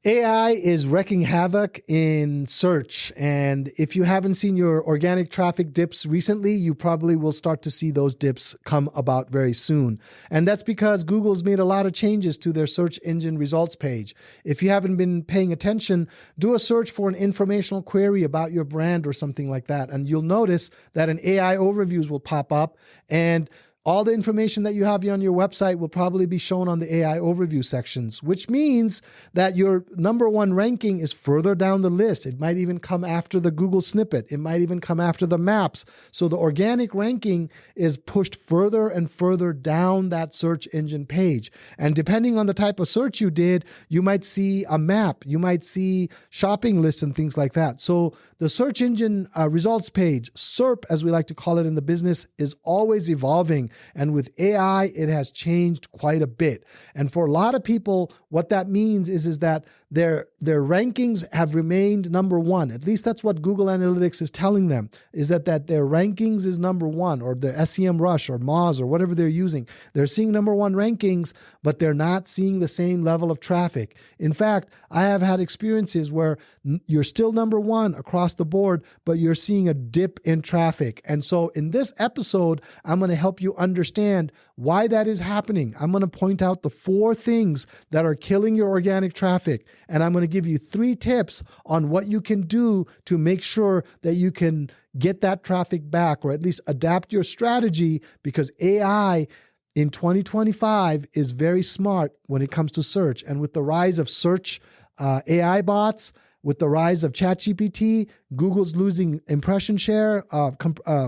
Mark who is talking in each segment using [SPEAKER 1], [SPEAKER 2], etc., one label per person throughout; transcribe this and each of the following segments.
[SPEAKER 1] AI is wreaking havoc in search. And if you haven't seen your organic traffic dips recently, you probably will start to see those dips come about very soon. And that's because Google's made a lot of changes to their search engine results page. If you haven't been paying attention, do a search for an informational query about your brand or something like that. And you'll notice that an AI overviews will pop up, and all the information that you have on your website will probably be shown on the AI overview sections, which means that your number one ranking is further down the list. It might even come after the Google snippet. It might even come after the maps. So the organic ranking is pushed further and further down that search engine page. And depending on the type of search you did, you might see a map, you might see shopping lists and things like that. So the search engine results page, SERP, as we like to call it in the business, is always evolving. And with AI, it has changed quite a bit. And for a lot of people, what that means is that their rankings have remained number one. At least that's what Google Analytics is telling them, is that their rankings is number one, or the SEMrush or Moz or whatever they're using. They're seeing number one rankings, but they're not seeing the same level of traffic. In fact, I have had experiences where you're still number one across the board, but you're seeing a dip in traffic. And so in this episode, I'm going to help you understand why that is happening. I'm going to point out the 4 things that are killing your organic traffic. And I'm going to give you 3 tips on what you can do to make sure that you can get that traffic back, or at least adapt your strategy, because AI in 2025 is very smart when it comes to search. And with the rise of search AI bots, with the rise of ChatGPT, Google's losing impression share,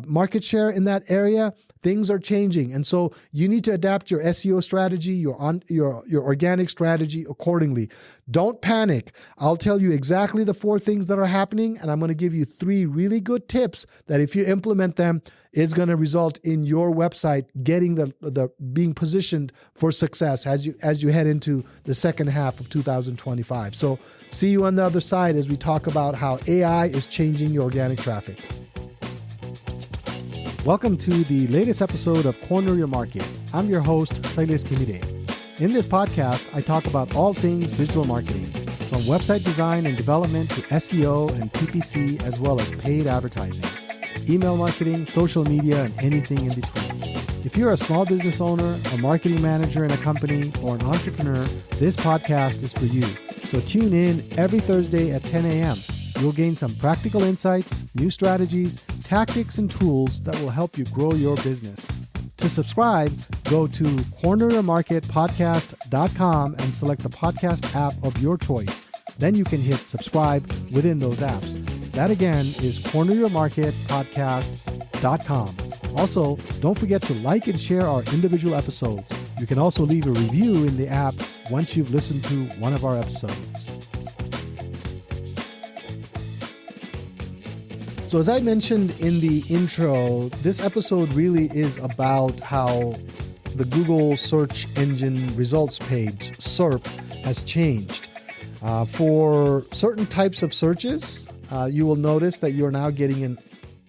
[SPEAKER 1] market share in that area. Things are changing. And so you need to adapt your SEO strategy, your organic strategy accordingly. Don't panic. I'll tell you exactly the 4 things that are happening, and I'm going to give you 3 really good tips that if you implement them, is going to result in your website getting the being positioned for success as you head into the second half of 2025. So see you on the other side as we talk about how AI is changing your organic traffic. Welcome to the latest episode of Corner Your Market. I'm your host, Silas Kimide. In this podcast, I talk about all things digital marketing, from website design and development to SEO and PPC, as well as paid advertising, email marketing, social media, and anything in between. If you're a small business owner, a marketing manager in a company, or an entrepreneur, this podcast is for you. So tune in every Thursday at 10 a.m. You'll gain some practical insights, new strategies, tactics, and tools that will help you grow your business. To subscribe, go to corneryourmarketpodcast.com and select the podcast app of your choice. Then you can hit subscribe within those apps. That again is corneryourmarketpodcast.com. Also, don't forget to like and share our individual episodes. You can also leave a review in the app once you've listened to one of our episodes. So as I mentioned in the intro, this episode really is about how the Google search engine results page, SERP, has changed. For certain types of searches, you will notice that you're now getting an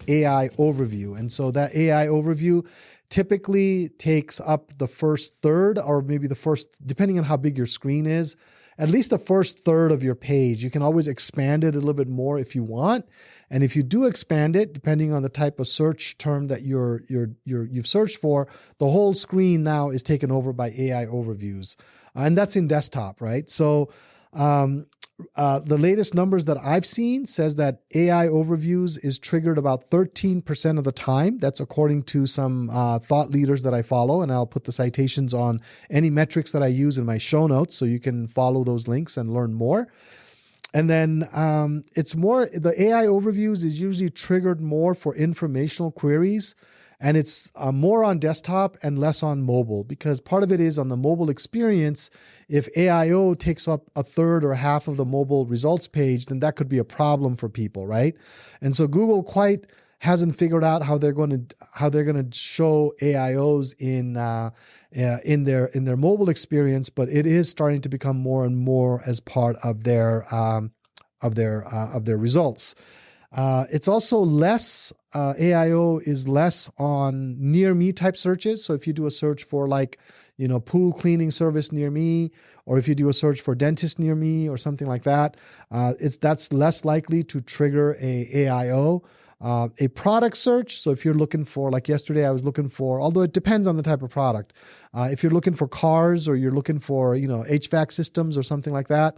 [SPEAKER 1] AI overview. And so that AI overview typically takes up the first third, or maybe the first, depending on how big your screen is, at least the first third of your page. You can always expand it a little bit more if you want. And if you do expand it, depending on the type of search term that you've searched for, the whole screen now is taken over by AI overviews. And that's in desktop, right? So the latest numbers that I've seen says that AI overviews is triggered about 13% of the time. That's according to some thought leaders that I follow, and I'll put the citations on any metrics that I use in my show notes so you can follow those links and learn more. And then the AI overviews is usually triggered more for informational queries, and it's more on desktop and less on mobile, because part of it is on the mobile experience. If AIO takes up a third or half of the mobile results page, then that could be a problem for people, right? And so Google quite hasn't figured out how they're going to show AIOs in their mobile experience, but it is starting to become more and more as part of their results. It's also less, AIO is less on near me type searches. So if you do a search for, like, pool cleaning service near me, or if you do a search for dentist near me or something like that, that's less likely to trigger a AIO. A product search, so if you're looking for, like yesterday I was looking for, although it depends on the type of product, if you're looking for cars or you're looking for HVAC systems or something like that,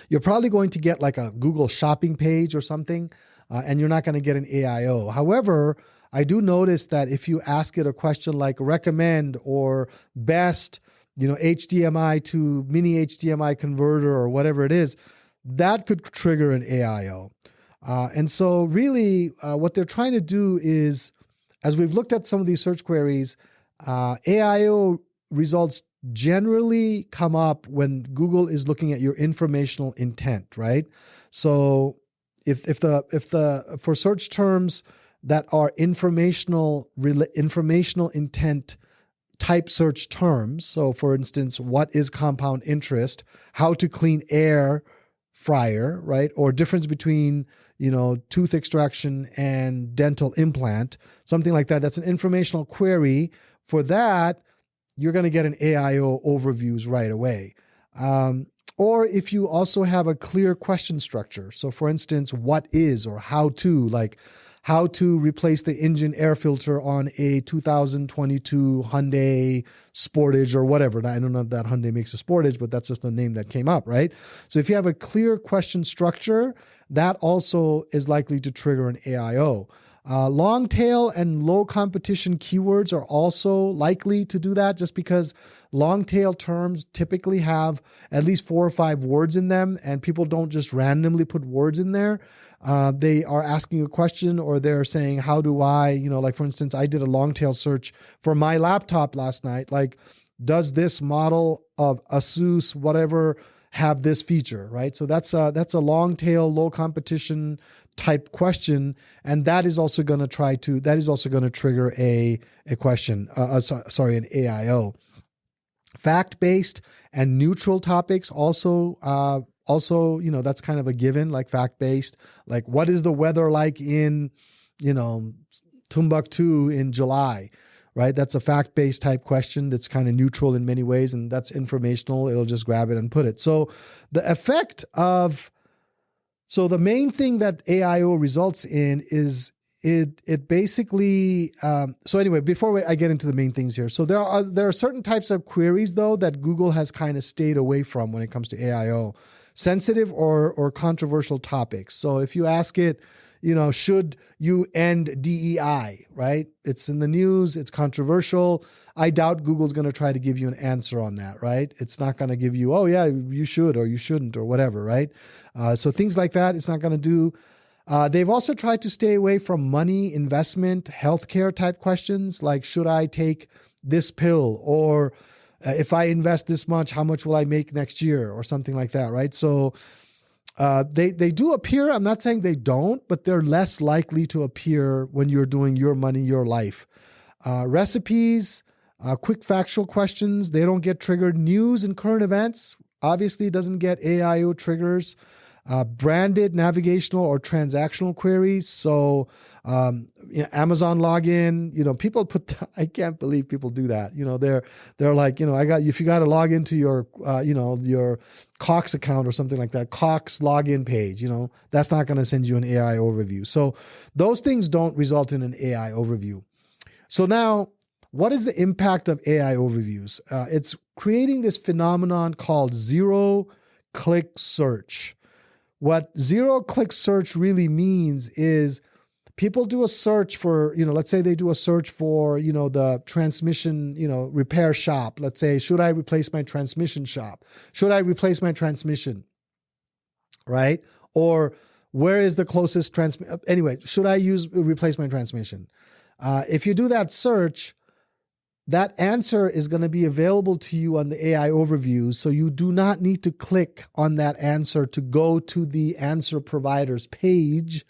[SPEAKER 1] you're probably going to get like a Google shopping page or something, and you're not going to get an AIO. However, I do notice that if you ask it a question like recommend or best, HDMI to mini HDMI converter or whatever it is, that could trigger an AIO. And so really what they're trying to do is, as we've looked at some of these search queries, AIO results generally come up when Google is looking at your informational intent, right? So if for search terms that are informational intent type search terms, so for instance, what is compound interest, how to clean air fryer, right? Or difference between, tooth extraction and dental implant, something like that. That's an informational query. For that, you're going to get an AIO overviews right away. Or if you also have a clear question structure. So for instance, what is or how to, like how to replace the engine air filter on a 2022 Hyundai Sportage or whatever. Now, I don't know if that Hyundai makes a Sportage, but that's just the name that came up, right? So if you have a clear question structure, that also is likely to trigger an AIO. Long tail and low competition keywords are also likely to do that, just because long tail terms typically have at least 4 or 5 words in them, and people don't just randomly put words in there. They are asking a question, or they're saying, how do I, like for instance, I did a long tail search for my laptop last night. Like, does this model of Asus, whatever, have this feature, right? So that's a long tail, low competition type question, and that is also going to trigger a question. An AIO. Fact-based and neutral topics also, that's kind of a given. Like fact-based, like what is the weather like in, Timbuktu in July, right? That's a fact-based type question that's kind of neutral in many ways, and that's informational. It'll just grab it and put it. So the main thing that AIO results in is it basically, so anyway, before I get into the main things here. So there are certain types of queries though that Google has kind of stayed away from when it comes to AIO, sensitive or controversial topics. So if you ask it, should you end DEI, right? It's in the news, it's controversial. I doubt Google's going to try to give you an answer on that, right? It's not going to give you, oh yeah, you should or you shouldn't or whatever, right? So things like that, it's not going to do. They've also tried to stay away from money, investment, healthcare type questions, like should I take this pill, or if I invest this much, how much will I make next year, or something like that, right? So they do appear, I'm not saying they don't, but they're less likely to appear when you're doing your money, your life. Recipes, quick factual questions, they don't get triggered. News and current events, obviously doesn't get AIO triggers. Branded navigational or transactional queries. So Amazon login, people I can't believe people do that. They're like, if you got to log into your, your Cox account or something like that, Cox login page, that's not going to send you an AI overview. So those things don't result in an AI overview. So now, what is the impact of AI overviews? It's creating this phenomenon called zero-click search. What zero-click search really means is people do a search for, let's say they do a search for, the transmission, repair shop. Let's say, should I replace my transmission shop? Should I replace my transmission? Right? Or where is the closest transmission? Anyway, should I replace my transmission? If you do that search, that answer is going to be available to you on the AI overview. So you do not need to click on that answer to go to the answer provider's page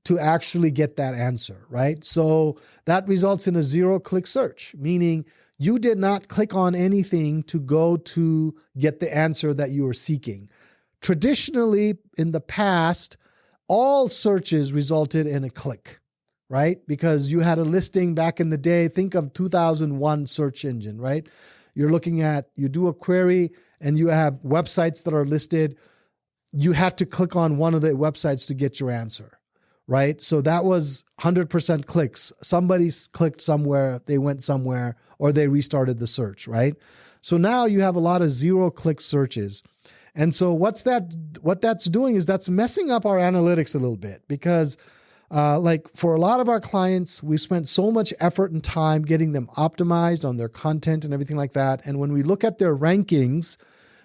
[SPEAKER 1] to actually get that answer, right? So that results in a zero-click search, meaning you did not click on anything to go to get the answer that you are seeking. Traditionally, in the past, all searches resulted in a click, right? Because you had a listing back in the day. Think of 2001 search engine, right? You're looking at, you do a query and you have websites that are listed. You had to click on one of the websites to get your answer, right? So that was 100% clicks. Somebody clicked somewhere, they went somewhere, or they restarted the search, right? So now you have a lot of 0-click searches. And so what that's doing is that's messing up our analytics a little bit, because like for a lot of our clients, we've spent so much effort and time getting them optimized on their content and everything like that. And when we look at their rankings,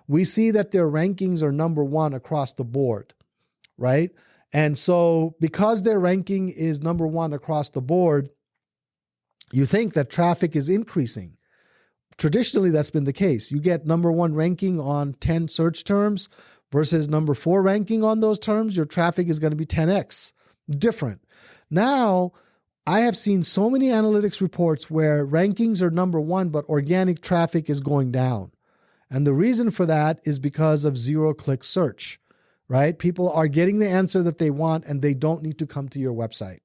[SPEAKER 1] we see that their rankings are number one across the board, right? And so because their ranking is number one across the board, you think that traffic is increasing. Traditionally, that's been the case. You get number one ranking on 10 search terms versus number 4 ranking on those terms, your traffic is going to be 10x different. Now, I have seen so many analytics reports where rankings are number one, but organic traffic is going down. And the reason for that is because of 0-click search, right? People are getting the answer that they want and they don't need to come to your website.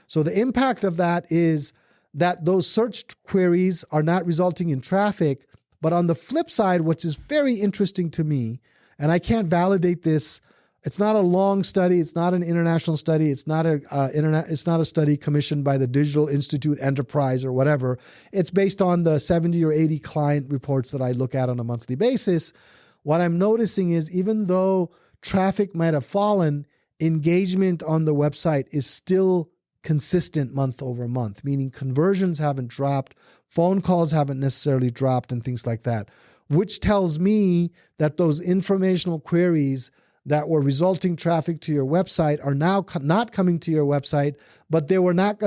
[SPEAKER 1] So the impact of that is that those search queries are not resulting in traffic. But on the flip side, which is very interesting to me, and I can't validate this, it's not a long study, it's not an international study, it's not a study commissioned by the Digital Institute Enterprise or whatever. It's based on the 70 or 80 client reports that I look at on a monthly basis. What I'm noticing is even though traffic might have fallen, engagement on the website is still consistent month over month, meaning conversions haven't dropped, phone calls haven't necessarily dropped, and things like that, which tells me that those informational queries that were resulting traffic to your website are now not coming to your website, but they were not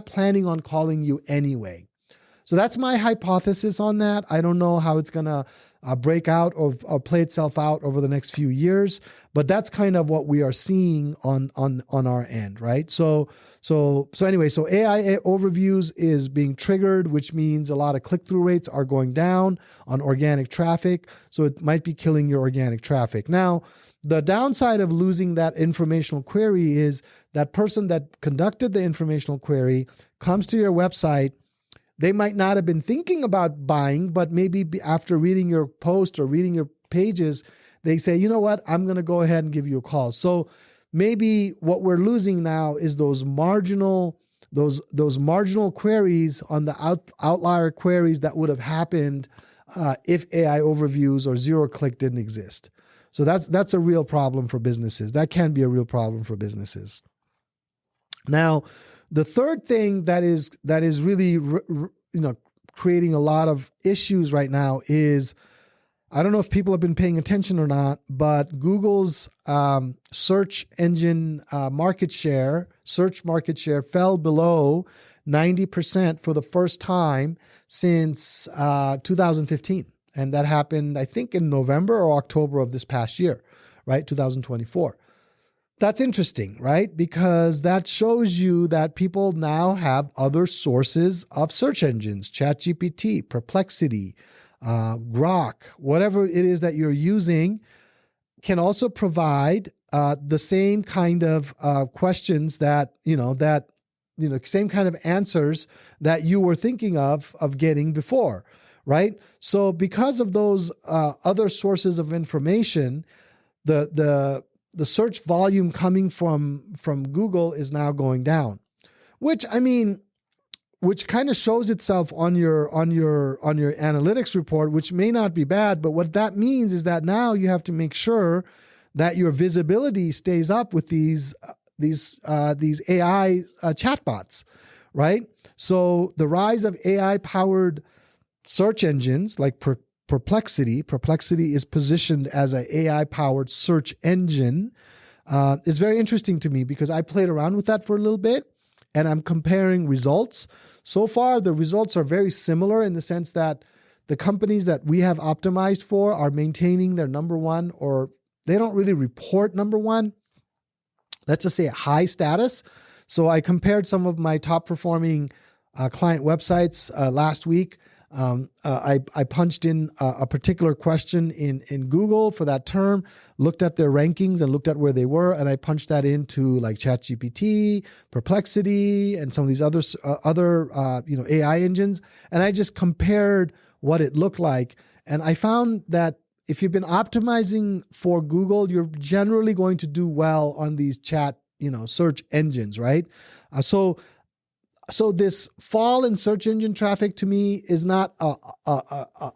[SPEAKER 1] planning on calling you anyway. So that's my hypothesis on that. I don't know how it's going to break out or play itself out over the next few years, but that's kind of what we are seeing on our end, right? So anyway, so AI overviews is being triggered, which means a lot of click-through rates are going down on organic traffic. So it might be killing your organic traffic. Now, the downside of losing that informational query is that person that conducted the informational query comes to your website. They might not have been thinking about buying, but maybe after reading your post or reading your pages, they say, you know what, I'm going to go ahead and give you a call. So maybe what we're losing now is those marginal queries on the outlier queries that would have happened if AI overviews or 0-click didn't exist. So that's a real problem for businesses. That can be a real problem for businesses. Now, the third thing that is really creating a lot of issues right now is, I don't know if people have been paying attention or not, but Google's search engine search market share fell below 90% for the first time since 2015. And that happened, I think, in November or October of this past year, right? 2024. That's interesting, right? Because that shows you that people now have other sources of search engines, ChatGPT, Perplexity, Grok, whatever it is that you're using, can also provide the same kind of questions same kind of answers that you were thinking of getting before, right? So because of those other sources of information, the search volume coming from Google is now going down, which kind of shows itself on your analytics report, which may not be bad, but what that means is that now you have to make sure that your visibility stays up with these AI chatbots, right? So the rise of AI-powered search engines like Perplexity is positioned as an AI-powered search engine, is very interesting to me because I played around with that for a little bit and I'm comparing results. So far, the results are very similar in the sense that the companies that we have optimized for are maintaining their number one, or they don't really report number one. Let's just say a high status. So I compared some of my top performing client websites last week. I punched in a particular question in Google for that term, looked at their rankings and looked at where they were, and I punched that into like ChatGPT, Perplexity, and some of these other AI engines, and I just compared what it looked like, and I found that if you've been optimizing for Google, you're generally going to do well on these search engines, right? So this fall in search engine traffic to me is not a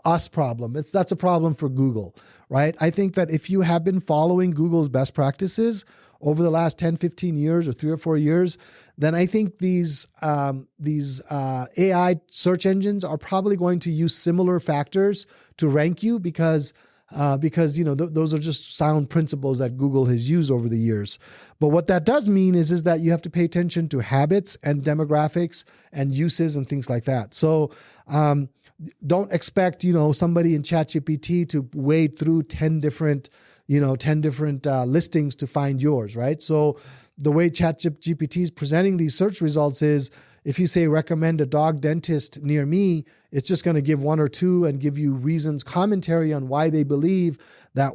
[SPEAKER 1] us problem. That's a problem for Google, right? I think that if you have been following Google's best practices over the last 10, 15 years or 3 or 4 years, then I think these AI search engines are probably going to use similar factors to rank you because those are just sound principles that Google has used over the years. But what that does mean is that you have to pay attention to habits and demographics and uses and things like that. So don't expect somebody in ChatGPT to wade through 10 different listings to find yours, right? So the way ChatGPT is presenting these search results is, if you say recommend a dog dentist near me, it's just going to give 1 or 2 and give you reasons, commentary on why they believe that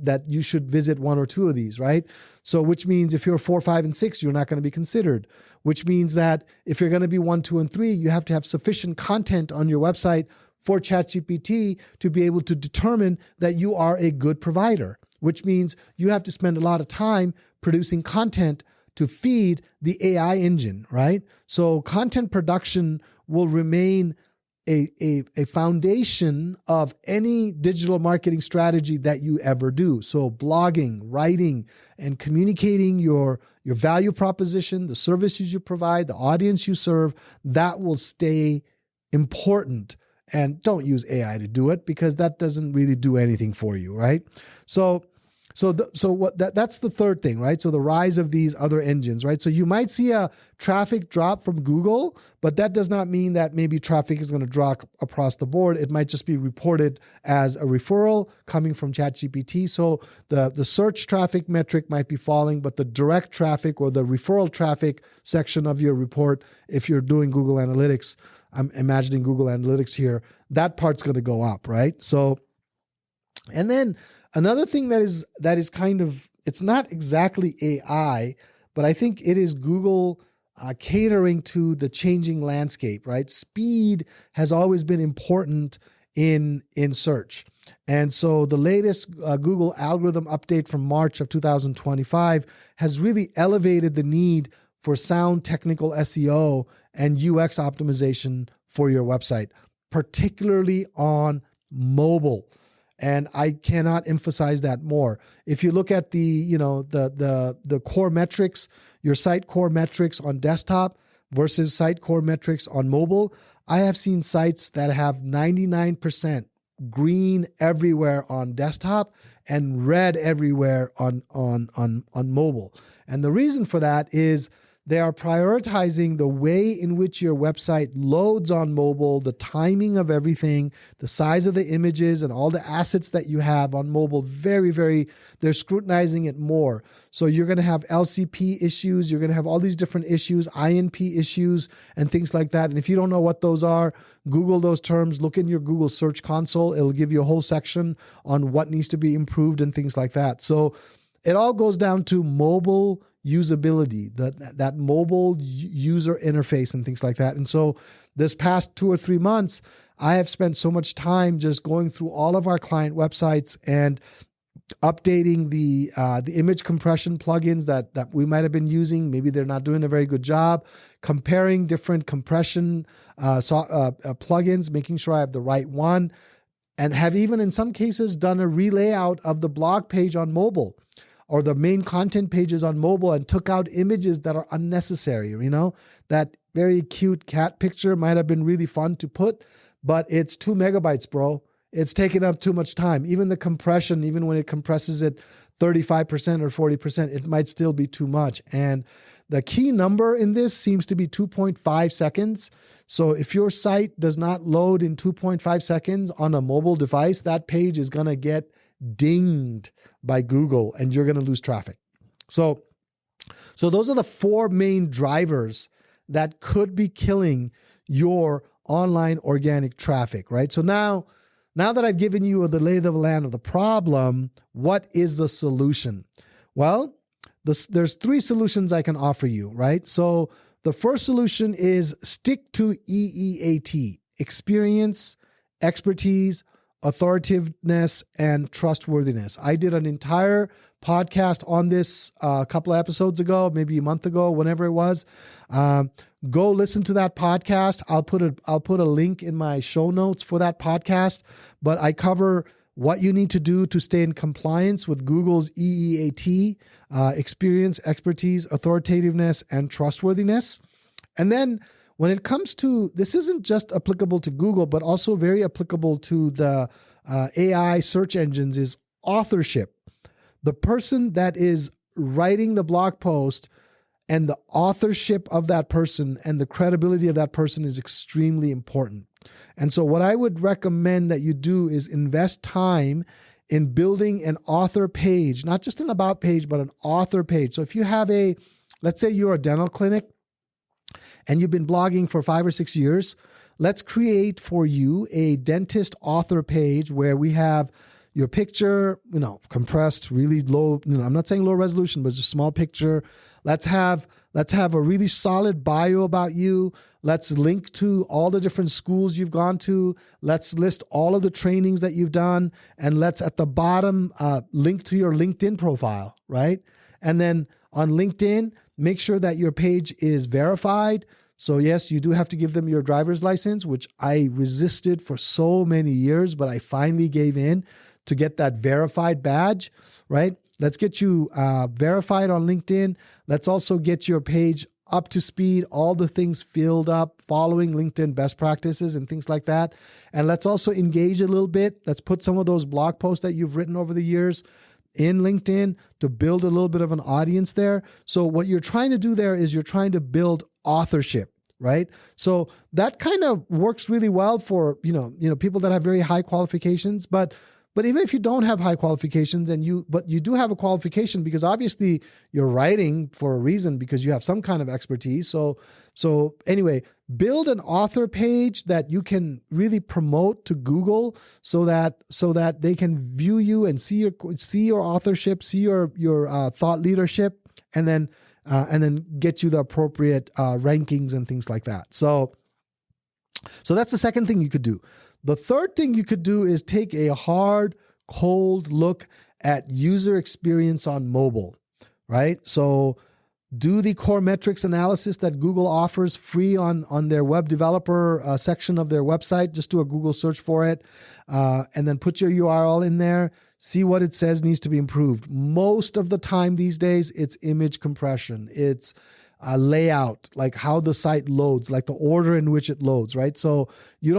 [SPEAKER 1] that you should visit 1 or 2 of these, right? So which means if you're 4, 5, and 6, you're not going to be considered, which means that if you're going to be 1, 2, and 3, you have to have sufficient content on your website for ChatGPT to be able to determine that you are a good provider, which means you have to spend a lot of time producing content to feed the AI engine, right? So content production will remain a foundation of any digital marketing strategy that you ever do. So blogging, writing, and communicating your value proposition, the services you provide, the audience you serve, that will stay important. And don't use AI to do it, because that doesn't really do anything for you, right? That's the third thing, right? So the rise of these other engines, right? So you might see a traffic drop from Google, but that does not mean that maybe traffic is going to drop across the board. It might just be reported as a referral coming from ChatGPT. So the search traffic metric might be falling, but the direct traffic or the referral traffic section of your report, if you're doing Google Analytics, I'm imagining Google Analytics here, that part's going to go up, right? So, and then another thing that is kind of, it's not exactly AI, but I think it is Google catering to the changing landscape, right? Speed has always been important in search. And so the latest Google algorithm update from March of 2025 has really elevated the need for sound technical SEO and UX optimization for your website, particularly on mobile. And I cannot emphasize that more. If you look at the core metrics, your site core metrics on desktop versus site core metrics on mobile, I have seen sites that have 99% green everywhere on desktop and red everywhere on mobile. And the reason for that is they are prioritizing the way in which your website loads on mobile, the timing of everything, the size of the images, and all the assets that you have on mobile. They're scrutinizing it more. So you're going to have LCP issues. You're going to have all these different issues, INP issues, and things like that. And if you don't know what those are, Google those terms, look in your Google Search Console. It'll give you a whole section on what needs to be improved and things like that. So it all goes down to mobile usability, that mobile user interface and things like that. And so this past 2 or 3 months, I have spent so much time just going through all of our client websites and updating the image compression plugins that we might have been using. Maybe they're not doing a very good job. Comparing different compression plugins, making sure I have the right one, and have even in some cases done a relayout of the blog page on mobile or the main content pages on mobile and took out images that are unnecessary. That very cute cat picture might have been really fun to put, but it's 2 megabytes, bro. It's taking up too much time. Even the compression, even when it compresses it 35% or 40%, it might still be too much. And the key number in this seems to be 2.5 seconds. So if your site does not load in 2.5 seconds on a mobile device, that page is going to get dinged by Google and you're going to lose traffic. So those are the 4 main drivers that could be killing your online organic traffic, right? So now that I've given you the lay of the land of the problem, what is the solution? Well, there's 3 solutions I can offer you, right? So the first solution is stick to EEAT: experience, expertise, authoritativeness, and trustworthiness. I did an entire podcast on this a couple of episodes ago, maybe a month ago, whenever it was. Go listen to that podcast. I'll put a link in my show notes for that podcast, but I cover what you need to do to stay in compliance with Google's EEAT: experience, expertise, authoritativeness, and trustworthiness. And then when it comes to, this isn't just applicable to Google, but also very applicable to the AI search engines, is authorship. The person that is writing the blog post and the authorship of that person and the credibility of that person is extremely important. And so what I would recommend that you do is invest time in building an author page, not just an about page, but an author page. So if you have let's say you're a dental clinic and you've been blogging for 5 or 6 years, let's create for you a dentist author page where we have your picture, compressed, really low, I'm not saying low resolution, but just a small picture. Let's have a really solid bio about you. Let's link to all the different schools you've gone to. Let's list all of the trainings that you've done. And let's at the bottom link to your LinkedIn profile, right? And then on LinkedIn, make sure that your page is verified. So yes, you do have to give them your driver's license, which I resisted for so many years, but I finally gave in to get that verified badge, right? Let's get you verified on LinkedIn. Let's also get your page up to speed, all the things filled up, following LinkedIn best practices and things like that. And let's also engage a little bit. Let's put some of those blog posts that you've written over the years in LinkedIn to build a little bit of an audience there. So what you're trying to do there is you're trying to build authorship, right? So that kind of works really well for, people that have very high qualifications, but even if you don't have high qualifications but you do have a qualification, because obviously you're writing for a reason, because you have some kind of expertise. So anyway, build an author page that you can really promote to Google so that they can view you and see your authorship, see your thought leadership, and then get you the appropriate rankings and things like that. So that's the second thing you could do. The third thing you could do is take a hard, cold look at user experience on mobile, right? So do the core metrics analysis that Google offers free on their web developer section of their website. Just do a Google search for it, and then put your URL in there. See what it says needs to be improved. Most of the time these days, it's image compression. It's layout, like how the site loads, like the order in which it loads, right? So you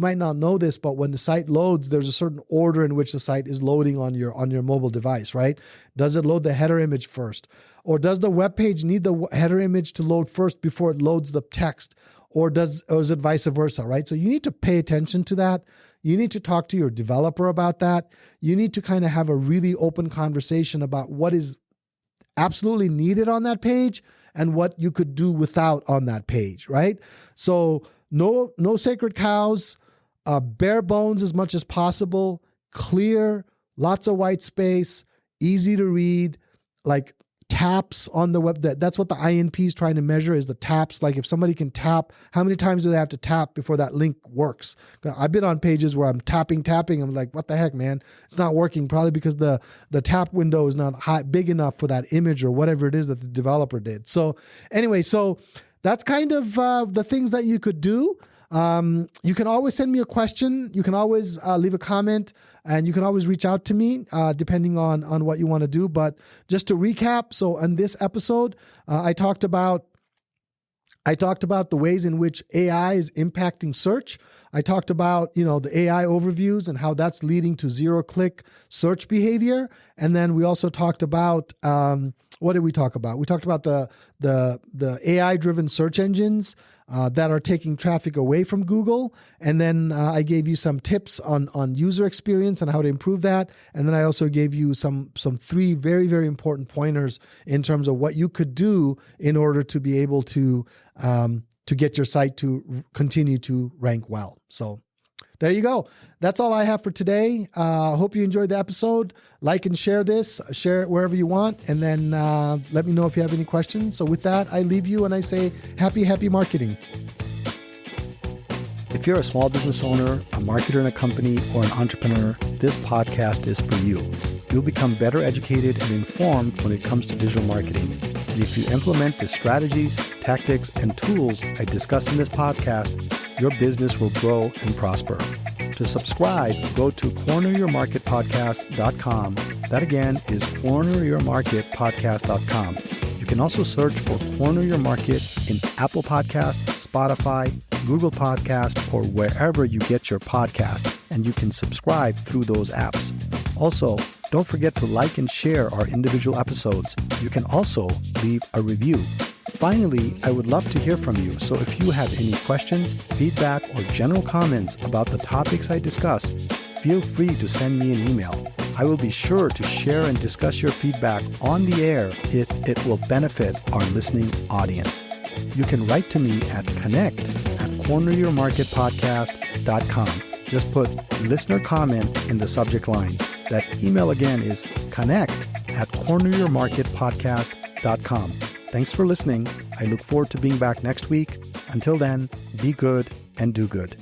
[SPEAKER 1] might not know this, but when the site loads, there's a certain order in which the site is loading on your mobile device, right? Does it load the header image first? Or does the web page need the header image to load first before it loads the text? Or is it vice versa, right? So you need to pay attention to that. You need to talk to your developer about that. You need to kind of have a really open conversation about what is absolutely needed on that page and what you could do without on that page, right? So no sacred cows, bare bones as much as possible, clear, lots of white space, easy to read, like taps on the web. That's what the INP is trying to measure, is the taps. Like if somebody can tap, how many times do they have to tap before that link works? I've been on pages where I'm tapping. I'm like, what the heck, man? It's not working. Probably because the tap window is not big enough for that image or whatever it is that the developer did. So anyway, so that's kind of the things that you could do. You can always send me a question. You can always leave a comment, and you can always reach out to me depending on what you want to do. But just to recap, so in this episode, I talked about the ways in which AI is impacting search. I talked about, the AI overviews and how that's leading to zero-click search behavior. And then we also talked about, what did we talk about? We talked about the AI-driven search engines that are taking traffic away from Google. And then I gave you some tips on user experience and how to improve that. And then I also gave you some 3 very, very important pointers in terms of what you could do in order to be able to to get your site to continue to rank well. So there you go. That's all I have for today. Hope you enjoyed the episode. Like and share this. Share it wherever you want. And then let me know if you have any questions. So with that, I leave you and I say happy marketing.
[SPEAKER 2] If you're a small business owner, a marketer in a company, or an entrepreneur, this podcast is for you. You'll become better educated and informed when it comes to digital marketing. And if you implement the strategies, tactics, and tools I discuss in this podcast, your business will grow and prosper. To subscribe, go to corneryourmarketpodcast.com. That again is corneryourmarketpodcast.com. You can also search for Corner Your Market in Apple Podcasts, Spotify, Google Podcasts, or wherever you get your podcasts, and you can subscribe through those apps. Also, don't forget to like and share our individual episodes. You can also leave a review. Finally, I would love to hear from you, so if you have any questions, feedback, or general comments about the topics I discussed, feel free to send me an email. I will be sure to share and discuss your feedback on the air if it will benefit our listening audience. You can write to me at connect@corneryourmarketpodcast.com. Just put listener comment in the subject line. That email again is connect@corneryourmarketpodcast.com. Thanks for listening. I look forward to being back next week. Until then, be good and do good.